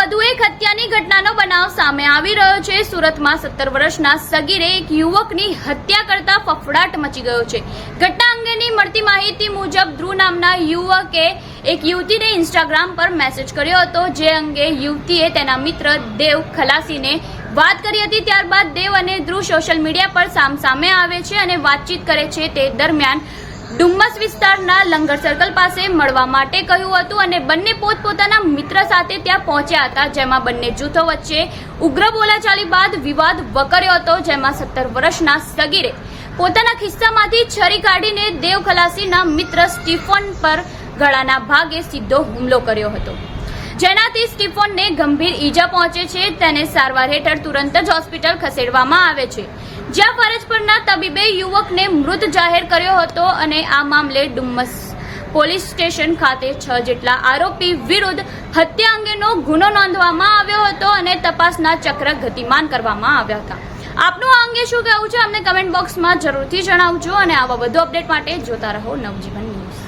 વધુ એક હત્યાની ઘટનાનો બનાવ સામે આવી રહ્યો છે। સુરતમાં 17 વર્ષના સગીરે એક યુવકની હત્યા કરતા ફફડાટ મચી ગયો છે। ઘટના અંગેની મળતી માહિતી મુજબ ધ્રુવ નામના યુવકે એક યુવતીને ઇન્સ્ટાગ્રામ પર મેસેજ કર્યો હતો, જે અંગે યુવતીએ તેના મિત્ર દેવ ખલાસીને વાત કરી હતી। ત્યારબાદ દેવ અને ધ્રુવ સોશિયલ મીડિયા પર સામસામે આવે છે અને વાતચીત કરે છે। તે દરમિયાન ડુમ્મસ વિસ્તારના લંગર સર્કલ પાસે મળવા માટે કહ્યું હતું અને બંને પોતપોતાના મિત્ર સાથે ત્યાં પહોંચ્યા હતા, જેમાં બંને જૂથો વચ્ચે ઉગ્ર બોલાચાલી બાદ વિવાદ વકર્યો હતો, જેમાં 17 વર્ષના સગીરે પોતાના ખિસ્સામાંથી છરી કાઢીને દેવ ખલાસીના મિત્ર સ્ટીફન પર ગળાના ભાગે સીધો હુમલો કર્યો હતો, જેનાથી સ્ટીફનને ગંભીર ઈજા પહોંચે છે। તેને સારવાર હેઠળ તુરંત જ હોસ્પિટલ ખસેડવામાં આવે છે, જ્યાં ફરજ પરના તબીબે યુવકને મૃત જાહેર કર્યો હતો અને આ મામલે ડુમ્મસ પોલીસ સ્ટેશન ખાતે 6 જેટલા આરોપી વિરુદ્ધ હત્યા અંગેનો ગુનો નોંધવામાં આવ્યો હતો અને તપાસના ચક્ર ગતિમાન કરવામાં આવ્યા હતા। આપનું આ અંગે શું કહેવું છે અમને કમેન્ટ બોક્સમાં જરૂરથી જણાવજો અને આવા વધુ અપડેટ માટે જોતા રહો નવજીવન ન્યૂઝ।